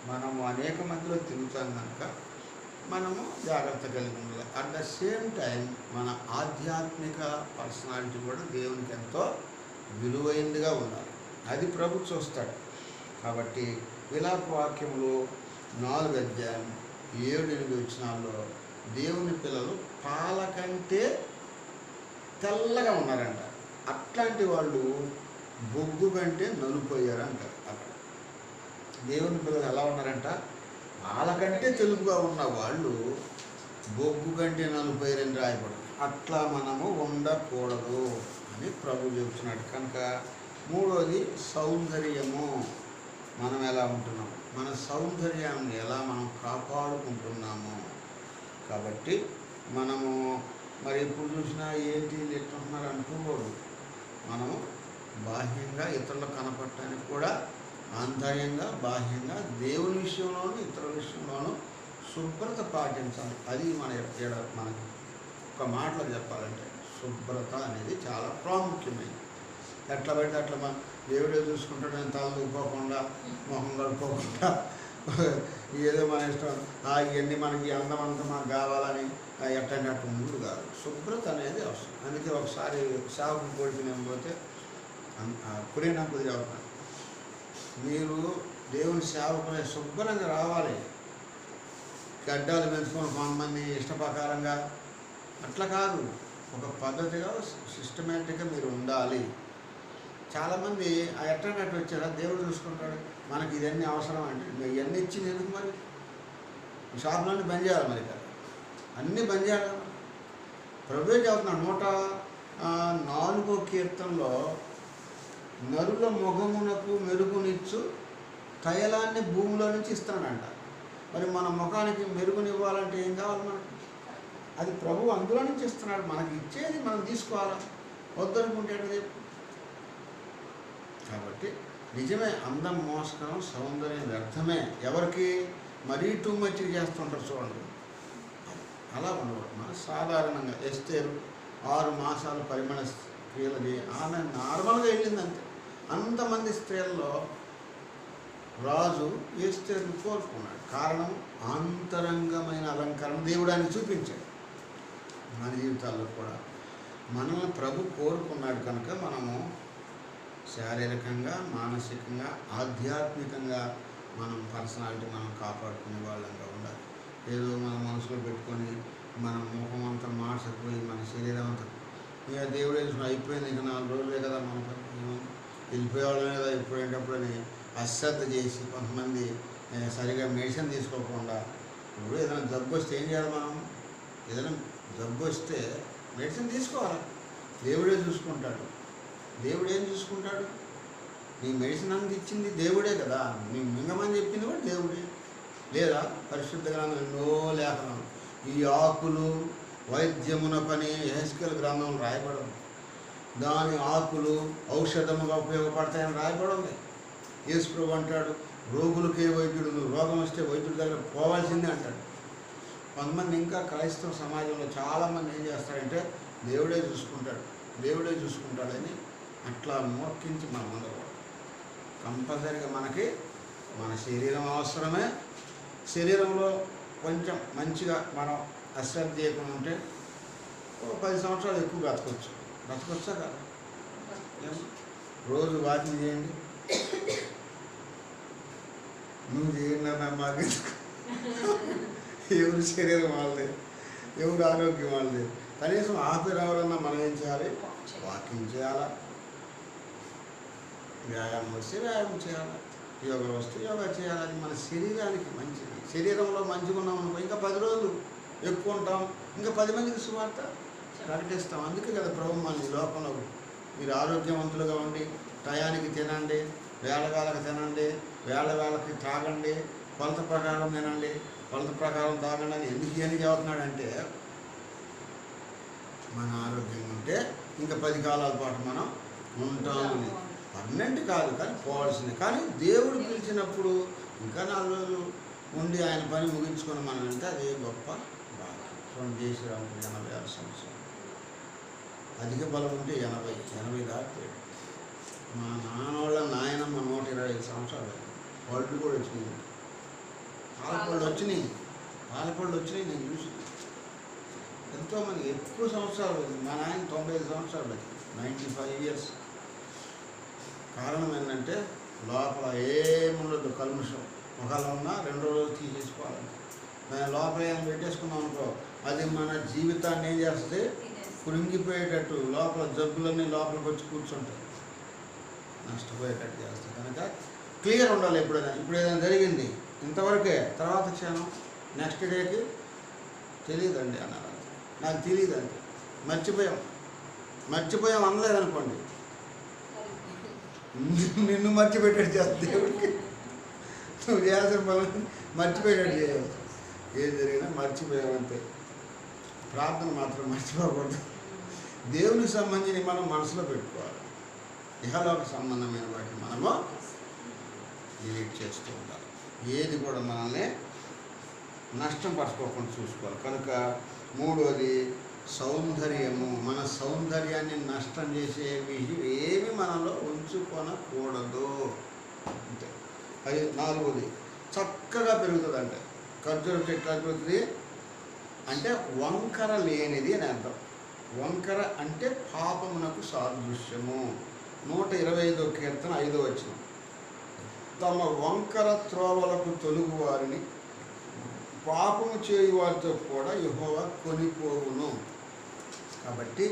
మనము అనేక మందిలో తిరుగుతాం కనుక మనము జాగ్రత్త కలిగి ఉండాలి. అట్ ద సేమ్ టైం మన ఆధ్యాత్మిక పర్సనాలిటీ కూడా దేవునికి ఎంతో విలువైనదిగా ఉండాలి. అది ప్రభు చూస్తాడు. కాబట్టి విలాప వాక్యములు 4వ అధ్యాయం 7-8 వచనాల్లో దేవుని పిల్లలు పాల కంటే తెల్లగా ఉన్నారంట. అట్లాంటి వాళ్ళు బొగ్గు కంటే నలుపోయారంటారు. అక్కడ దేవుని పిల్లలు ఎలా ఉన్నారంట? పాల కంటే తెలుగుగా ఉన్న వాళ్ళు బొగ్గు కంటే నలుపోయారని రాయబడింది. అట్లా మనము ఉండకూడదు అని ప్రభు చెబుతున్నాడు. కనుక 3వది సౌందర్యము. మనం ఎలా ఉంటున్నాము, మన సౌందర్యాన్ని ఎలా మనం కాపాడుకుంటున్నాము. కాబట్టి మనము మరి ఎప్పుడు చూసినా ఏంటి ఎట్లుంటున్నారు అనుకోకూడదు. మనము బాహ్యంగా ఇతరులకు కనపడటానికి కూడా ఆంతర్యంగా బాహ్యంగా దేవుని విషయంలోనూ ఇతరుల విషయంలోనూ శుభ్రత పాటించాలి. అది మనకి ఒక మాటలో చెప్పాలంటే శుభ్రత అనేది చాలా ప్రాముఖ్యమైనది. ఎట్లా పెడితే అట్లా మనం దేవుడే చూసుకుంటాడు, నేను తల దూకోకుండా మొహం కడుక్కోకుండా ఏదో మన ఇష్టం ఇవన్నీ మనకి అందం అంతా మనకు కావాలని ఎట్టంటే ముందు కాదు. శుభ్రత అనేది అవసరం. అందుకే ఒకసారి సేవకు కోడికి నేను పోతే కురేనప్పుడు చదువుతాను, మీరు దేవుని సేవకులే శుభ్రంగా రావాలి. గడ్డాలు పెంచుకొని కొంతమంది ఇష్టప్రకారంగా అట్లా కాదు, ఒక పద్ధతిగా సిస్టమేటిక్గా మీరు ఉండాలి. చాలామంది ఎట్టనట్టు వచ్చారా దేవుడు చూసుకుంటాడు, మనకి ఇవన్నీ అవసరం అంటే ఇవన్నీ ఇచ్చింది ఎందుకు? మరి షాపులన్నీ బంద్ చేయాలి, మరి కదా అన్నీ బంద్ చేయాలి. ప్రభువే చెబుతున్నాడు 104వ కీర్తనలో, నరుల మొగమునకు మెరుగునిచ్చు తైలాన్ని భూమిలో నుంచి ఇస్తాడంట. మరి మన ముఖానికి మెరుగునివ్వాలంటే ఏం కావాలి మనకి? అది ప్రభువు అందులో నుంచి ఇస్తున్నాడు. మనకి ఇచ్చేది మనం తీసుకోవాలా, వద్దనుకుంటే చెప్పు. కాబట్టి నిజమే, అందం మోసకరం, సౌందర్యం వ్యర్థమే. ఎవరికి? మరీ టూ మచ్గా చేస్తుంటారు చూడండి. అలా ఉండకూడదు. మన సాధారణంగా ఎస్తేరు 6 మాసాలు పరిమళ స్త్రీలది, ఆమె నార్మల్గా వెళ్ళిందంతే. అంతమంది స్త్రీల్లో రాజు ఎస్తేరును కోరుకున్నాడు. కారణం, ఆంతరంగమైన అలంకరణ దేవుడు ఆయన చూపించాడు. మన జీవితాల్లో కూడా మనల్ని ప్రభు కోరుకున్నాడు కనుక మనము శారీరకంగా, మానసికంగా, ఆధ్యాత్మికంగా మనం పర్సనాలిటీ మనం కాపాడుకునే వాళ్ళంగా ఉండాలి. ఏదో మన మనసులో పెట్టుకొని మన ముఖం అంతా మార్చకపోయి మన శరీరం అంతా ఇక దేవుడే అయిపోయింది, ఇక 4 రోజులే కదా మన వెళ్ళిపోయేవాళ్ళమే కదా ఇప్పుడేటప్పుడని అశ్రద్ధ చేసి కొంతమంది సరిగా మెడిసిన్ తీసుకోకుండా, ఇప్పుడు ఏదైనా జబ్బు వస్తే ఏం చేయాలి మనం? ఏదైనా జబ్బు వస్తే మెడిసిన్ తీసుకోవాలి. దేవుడే చూసుకుంటాడు. దేవుడు ఏం చూసుకుంటాడు? నీ మెడిసిన్ అంత ఇచ్చింది దేవుడే కదా, నీ మింగమని చెప్పింది కూడా దేవుడే. లేదా పరిశుద్ధ గ్రంథం ఎన్నో లేఖనం, ఈ ఆకులు వైద్యమున పని యెహెజ్కేలు గ్రంథంలో రాయబడింది. దాని ఆకులు ఔషధముగా ఉపయోగపడతాయని రాయబడింది. యేసు ప్రభు అంటాడు, రోగులకే వైద్యుడు, నువ్వు రోగం వస్తే వైద్యుడి దగ్గర పోవాల్సిందే అంటాడు. కొంతమంది ఇంకా క్రైస్తవ సమాజంలో చాలామంది ఏం చేస్తారంటే దేవుడే చూసుకుంటాడు, దేవుడే చూసుకుంటాడని అట్లా మోక్కించి మనం ఉండకూడదు. కంపల్సరీగా మనకి మన శరీరం అవసరమే. శరీరంలో కొంచెం మంచిగా మనం అశ్రద్ధ చేయకుండా ఉంటే 10 సంవత్సరాలు ఎక్కువ బ్రతకొచ్చా కదా? రోజు వాకింగ్ చేయండి. నువ్వు చేయండి అన్న మాకు ఎవరి శరీరం వాళ్ళదే, ఎవరి ఆరోగ్యం వాళ్ళదే. కనీసం ఆఫీర్ ఎవరన్నా మనం ఏం చేయాలి? వాకింగ్ చేయాలా, వ్యాయామం వస్తే వ్యాయామం చేయాలి, యోగా వస్తే యోగా చేయాలి. అది మన శరీరానికి మంచిది. శరీరంలో మంచిగా ఉన్నాం అనుకో, ఇంకా 10 రోజులు ఎక్కువ ఉంటాం, ఇంకా 10 మందికి సువార్త ప్రకటిస్తాం. అందుకే కదా ప్రభు మన ఈ లోకంలో మీరు ఆరోగ్యవంతులుగా ఉండి టయానికి తినండి, వేళకి తినండి, వేళకి తాగండి, కొలత ప్రకారం తినండి, కొలత ప్రకారం తాగండి అని ఎందుకు చెబుతున్నాడంటే మన ఆరోగ్యంగా ఉంటే ఇంకా 10 కాలాల పాటు మనం ఉంటామని. పర్మనెంట్ కాదు కానీ పోవాల్సింది. కానీ దేవుడు పిలిచినప్పుడు ఇంకా 4 రోజులు ఉండి ఆయన పని ముగించుకొని మనం అంటే అదే గొప్ప బాధ. చూడండి, జయశ్రీరాముడు 86 సంవత్సరాలు, అధిక బలం ఉంటే 80 దాటిపోయాడు. మా నాన్నోళ్ళ నాయనమ్మ 125 సంవత్సరాలు, పళ్ళు కూడా వచ్చినాయి, పాలపళ్ళు వచ్చినాయి. నేను చూసి ఎంతోమంది ఎక్కువ సంవత్సరాలు, మా నాయన 95 సంవత్సరాలు, 95 ఇయర్స్. కారణం ఏంటంటే లోపల ఏముండదు, కల్ముషం. ఒకవేళ ఉన్నా 2 రోజులు తీసేసుకోవాలంటే మేము లోపల ఏమైనా పెట్టేసుకున్నాం అనుకో, అది మన జీవితాన్ని ఏం చేస్తుంది? కురింగిపోయేటట్టు, లోపల జబ్బులన్నీ లోపలికి వచ్చి కూర్చుంటాయి, నష్టపోయేటట్టు చేస్తాయి. కనుక క్లియర్ ఉండాలి ఎప్పుడైనా. ఇప్పుడు ఏదైనా జరిగింది ఇంతవరకే, తర్వాత క్షణం నెక్స్ట్ డేకి తెలియదండి అన్నారు. నాకు తెలియదండి, మర్చిపోయాం అనలేదనుకోండి, నిన్ను మర్చిపెట్టేట్టు చేస్తుంది దేవుడికి. నువ్వు చేయాల్సిన పనులు మర్చిపోయేటట్టు చేయాలి. ఏం జరిగినా మర్చిపోయామంతే. ప్రార్థన మాత్రం మర్చిపోకూడదు. దేవునికి సంబంధించి మనం మనసులో పెట్టుకోవాలి. ఇహలోక సంబంధమైన వాటిని మనము డిలీట్ చేస్తూ ఉండాలి. ఏది కూడా మనల్ని నష్టం పరచుకోకుండా చూసుకోవాలి. కనుక 3వది సౌందర్యము. మన సౌందర్యాన్ని నష్టం చేసేవి ఏమి మనలో ఉంచుకొనకూడదు. అంతే. అది 4వది చక్కగా పెరుగుతుంది. అంటే ఖర్జూరం చెట్టు పెరుగుతుంది అంటే వంకర లేనిది అని అర్థం. వంకర అంటే పాపమునకు సాదృశ్యము. 125వ కీర్తన 5వ వచనం, తమ వంకర త్రోవలకు తొలుగు వారిని పాపము చేయు వారితో కూడా యెహోవా కొనిపోవును. కాబట్టి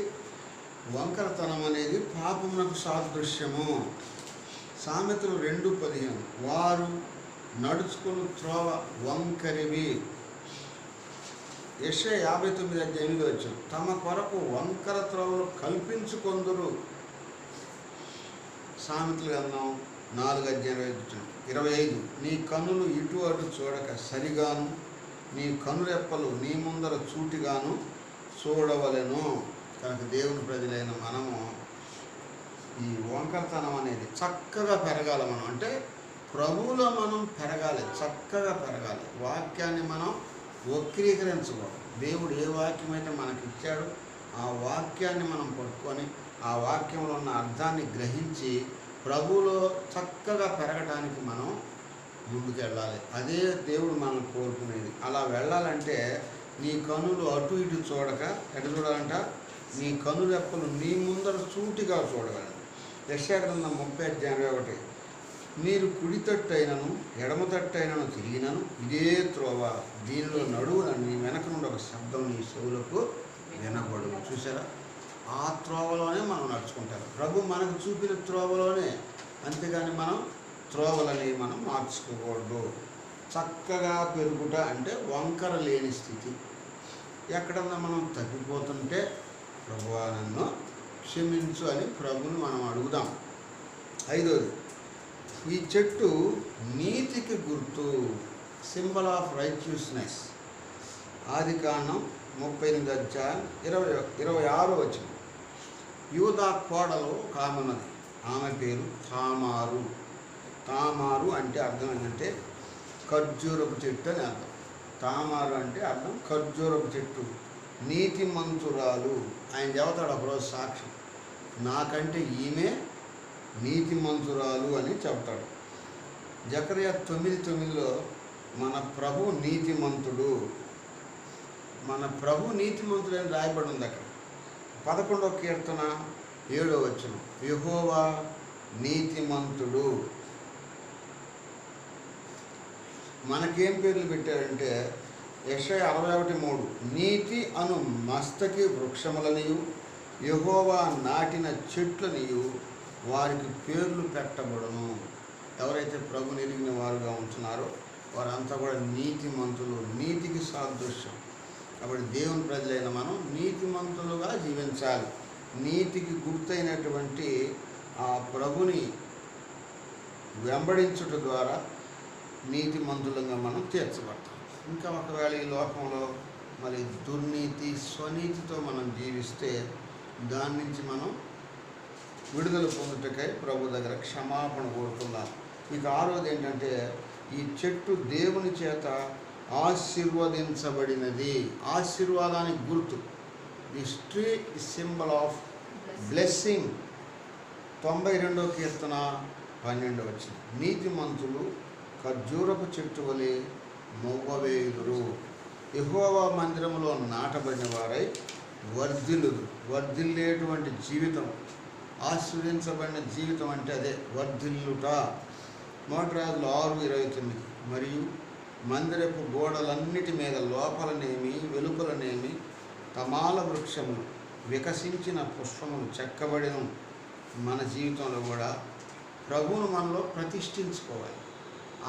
వంకరతనం అనేది పాపమునకు సాదృశ్యము. సామెతలు 2:15, వారు నడుచుకుని త్రోవ వంకరివి. యెషయా 59:8, తమ కొరకు వంకర త్రోవలు కల్పించుకొందురు. సామెతలు గ్రంథం 4:25. 25 నీ కన్నులు ఇటు అటు చూడక సరిగాను నీ కనురెప్పలు నీ ముందర చూటిగాను చూడవలెను. కనుక దేవుని ప్రజలైన మనము ఈ వంకరతనం అనేది చక్కగా పెరగాలి. మనం అంటే ప్రభువులో మనం పెరగాలి, చక్కగా పెరగాలి. వాక్యాన్ని మనం వక్రీకరించకూడదు. దేవుడు ఏ వాక్యం అయితే మనకి ఇచ్చాడో ఆ వాక్యాన్ని మనం పట్టుకొని ఆ వాక్యంలో ఉన్న అర్థాన్ని గ్రహించి ప్రభువులో చక్కగా పెరగడానికి మనం ముందుకెళ్ళాలి. అదే దేవుడు మనం కోరుకునేది. అలా వెళ్ళాలంటే నీ కనులు అటు ఇటు చూడక ఎటు చూడాలంట, నీ కనురెప్పలు నీ ముందర సూటిగా చూడగలను. యెషయా గ్రంథం 30:21 మీరు కుడి తట్టైనను ఎడమ తట్టైనను తిరిగినను ఇదే త్రోవ, దీనిలో నడువున నీ వెనక నుండి ఒక శబ్దం నీ చెవులకు వినబడు. చూసారా, ఆ త్రోవలోనే మనం నడుచుకుంటారు. ప్రభు మనకు చూపిన త్రోవలోనే, అంతేగాని మనం త్రోవలని మనం మార్చుకోకూడదు. చక్కగా పెరుగుట అంటే వంకర లేని స్థితి. ఎక్కడన్నా మనం తగ్గిపోతుంటే ప్రభువా నన్ను క్షమించు అని ప్రభుని మనం అడుగుదాం. 5వది, ఈ చెట్టు నీతికి గుర్తు, సింబల్ ఆఫ్ రైచియస్నెస్. ఆదికాండం 38:26 యూదా కోడలు ఒక ఆమె ఉన్నది. ఆమె పేరు తామారు. తామారు అంటే అర్థం ఏంటంటే ఖర్జూరపు చెట్టు అని అర్థం. తామారు అంటే అర్థం ఖర్జూరపు చెట్టు, నీతిమంతురాలు. ఆయన చెబుతాడు ఒకరోజు సాక్ష్యం, నాకంటే ఈమె నీతిమంతురాలు అని చెబుతాడు. జకర్యా 9:9 మన ప్రభు నీతిమంతుడు, మన ప్రభు నీతిమంతుడు అని రాయబడి ఉంది అక్కడ. 11వ కీర్తన 7వ వచనం, యెహోవా నీతిమంతుడు. మనకేం పేర్లు పెట్టారంటే యెషయా 61:3 నీతి అను మస్తకి వృక్షములనియు యెహోవా నాటిన చెట్లనియు వారికి పేర్లు పెట్టబడును. ఎవరైతే ప్రభుని ఎరిగిన వారుగా ఉంటున్నారో వారంతా కూడా నీతిమంతులు, నీతికి సాదృశ్యం. కాబట్టి దేవుని ప్రజలైన మనం నీతిమంతులుగా జీవించాలి. నీతికి గుర్తైనటువంటి ఆ ప్రభుని వెంబడించుట ద్వారా నీతిమంతులుగా మనం తీర్చబడతాం. ఇంకా ఒకవేళ ఈ లోకంలో మరి దుర్నీతి, స్వనీతితో మనం జీవిస్తే దాని నుంచి మనం విడుదల పొందుటకై ప్రభు దగ్గర క్షమాపణ కోరుకుందాం. ఇక 6వది ఏంటంటే ఈ చెట్టు దేవుని చేత ఆశీర్వదించబడినది. ఆశీర్వాదానికి గుర్తు. This tree is symbol of blessing. 92వ కీర్తన 12వ వచనం, నీతిమంతులు ఖర్జూరపు చెట్టు వలె మొవ్వవేయుదురు, యెహోవా మందిరములో నాటబడిన వారై వర్ధిల్లుదు. వర్ధిల్లేటువంటి జీవితం, ఆశీర్వదించబడిన జీవితం అంటే అదే వర్ధిల్లుట. 1 రాజులు 6:29 మరియు మందిరపు గోడలన్నిటి మీద లోపలనేమి వెలుపలనేమి తమాల వృక్షములు వికసించిన పుష్పములు చెక్కబడిన. మన జీవితంలో కూడా ప్రభువును మనలో ప్రతిష్ఠించుకోవాలి.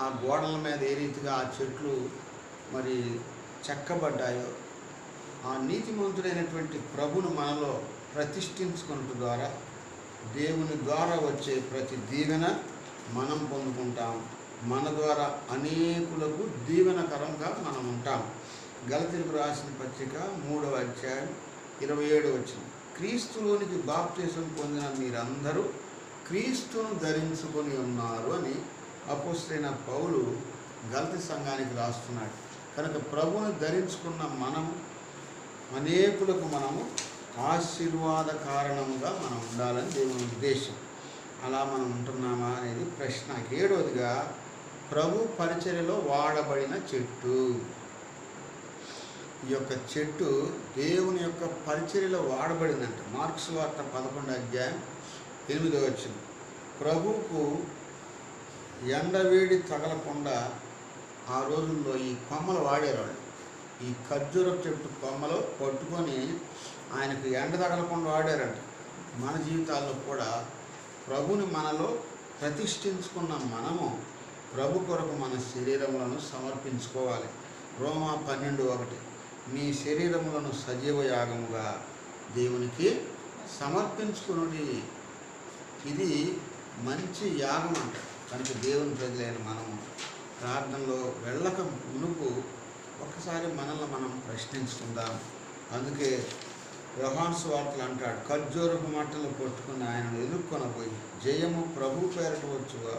ఆ గోడల మీద ఏ రీతిగా ఆ చెట్లు మరి చెక్కబడ్డాయో ఆ నీతిమంతుడైనటువంటి ప్రభును మనలో ప్రతిష్ఠించుకున్నట్టు ద్వారా దేవుని ద్వారా వచ్చే ప్రతి దీవెన మనం పొందుకుంటాం. మన ద్వారా అనేకులకు దీవెనకరంగా మనం ఉంటాం. గలతీయులకు రాసిన పత్రిక 3:27 క్రీస్తులోనికి బాప్తిసం పొందిన మీరందరూ క్రీస్తును ధరించుకొని ఉన్నారు అని అపోస్తలుడైన పౌలు గలతీ సంఘానికి రాస్తున్నాడు. కనుక ప్రభువుని ధరించుకున్న మనం అనేకులకు మనము ఆశీర్వాద కారణంగా మనం ఉండాలని దేవుని ఉద్దేశం. అలా మనం ఉంటున్నామా అనేది ప్రశ్న. 7వదిగా ప్రభు పరిచర్యలో వాడబడిన చెట్టు. ఈ యొక్క చెట్టు దేవుని యొక్క పరిచర్యలో వాడబడిందంట. మార్కు సువార్త 11:8 ప్రభువుకు ఎండవేడి తగలకుండా ఆ రోజుల్లో ఈ కొమ్మలు వాడేవాళ్ళు. ఈ ఖర్జూర చెట్టు కొమ్మలు పట్టుకొని ఆయనకు ఎండ తగలకుండా వాడారంట. మన జీవితాల్లో కూడా ప్రభుని మనలో ప్రతిష్ఠించుకున్న మనము ప్రభు కొరకు మన శరీరములను సమర్పించుకోవాలి. రోమా 12:1 మీ శరీరములను సజీవ యాగముగా దేవునికి సమర్పించుకున్నది. ఇది మంచి యాగం అంట. కనుక దేవుని ప్రజలైన మనము ప్రార్థనలో వెళ్ళక మునుపు ఒక్కసారి మనల్ని మనం ప్రశ్నించుకుందాం. అందుకే యోహాను సువార్తలు అంటాడు, ఖర్జూరపు మట్టలు కొట్టుకుని ఆయనను ఎదుర్కొనబోయి జయము ప్రభు పేరట వచ్చుగా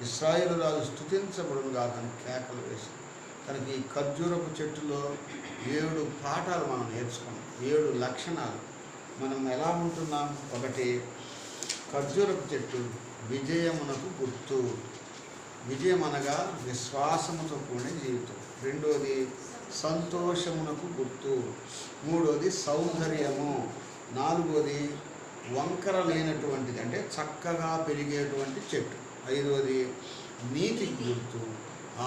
ఇశ్రాయేలు రాజు స్తుతించబడును కాకని కేకలు వేసి. కనుక ఈ ఖర్జూరపు చెట్టులో 7 పాఠాలు మనం నేర్చుకున్నాం, 7 లక్షణాలు. మనం ఎలా ఉంటున్నాం? ఒకటి, ఖర్జూరపు చెట్టు విజయమునకు గుర్తు. విజయం అనగా విశ్వాసముతో కూడిన జీవితం. రెండోది సంతోషమునకు గుర్తు. మూడోది సౌందర్యము. నాలుగోది వంకర లేనటువంటిది, అంటే చక్కగా పెరిగేటువంటి చెట్టు. ఐదోది నీతికి గుర్తు.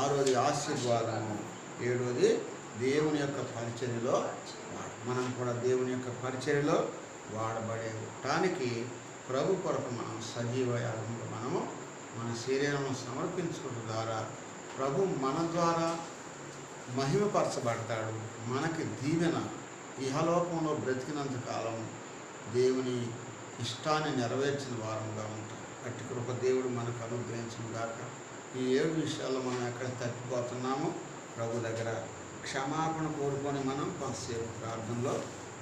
ఆరోది ఆశీర్వాదము. ఏడోది దేవుని యొక్క పరిచర్యలో మనం కూడా దేవుని యొక్క పరిచర్యలో వాడబడేటానికి ప్రభు కొరకు మనం సజీవ యాగంగా మనము మన శరీరము సమర్పించుకోవడం ద్వారా ప్రభు మన ద్వారా మహిమపరచబడతాడు. మనకి దీవెన. ఇహలోకంలో బ్రతికినంత కాలం దేవుని ఇష్టాన్ని నెరవేర్చిన వారంగా ఉంటాం. అట్టి కృప దేవుడు మనకు అనుగ్రహించిన గాక. ఈ 7 విషయాల్లో మనం ఎక్కడ తప్పిపోతున్నామో ప్రభు దగ్గర క్షమాపణ కోరుకొని మనం కొంతసేపు ప్రార్థనలో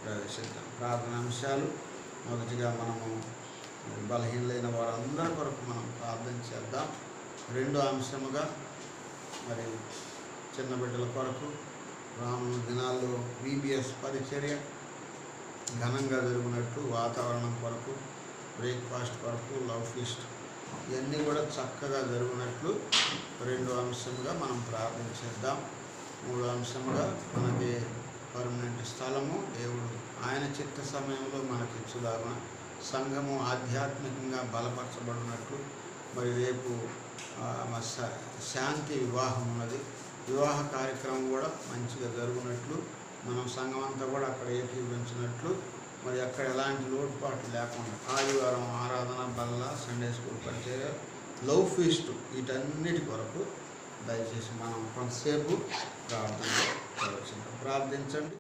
ప్రవేశిద్దాం. ప్రార్థన అంశాలు, మొదటిగా మనము బలహీనలైన వారందరి కొరకు మనం ప్రార్థన చేద్దాం. రెండో అంశముగా మరి చిన్న బిడ్డల కొరకు రానున్న దినాల్లో VBS పరిచర్య ఘనంగా జరుగునట్టు, వాతావరణం కొరకు, బ్రేక్ఫాస్ట్ కొరకు, లవ్ ఫీస్ట్ ఇవన్నీ కూడా చక్కగా జరుగునట్లు రెండో అంశంగా మనం ప్రార్థన చేద్దాం. మూడో అంశంగా మనకి పర్మనెంట్ స్థలము దేవుడు ఆయన చిత్త సమయంలో మనకి ఇచ్చులాగా సంఘము ఆధ్యాత్మికంగా బలపరచబడినట్లు, మరి రేపు శాంతి వివాహం ఉన్నది, వివాహ కార్యక్రమం కూడా మంచిగా జరుగునట్లు, మనం సంఘం అంతా కూడా అక్కడ ఏకీభవించినట్లు, మరి అక్కడ ఎలాంటి లోటుపాట్లు లేకుండా ఆదివారం ఆరాధన, బల్ల, సండే స్కూల్ పరిచర్య, లవ్ ఫీస్ట్ వీటన్నిటి కొరకు దయచేసి మనం కొంతసేపు ప్రార్థించండి.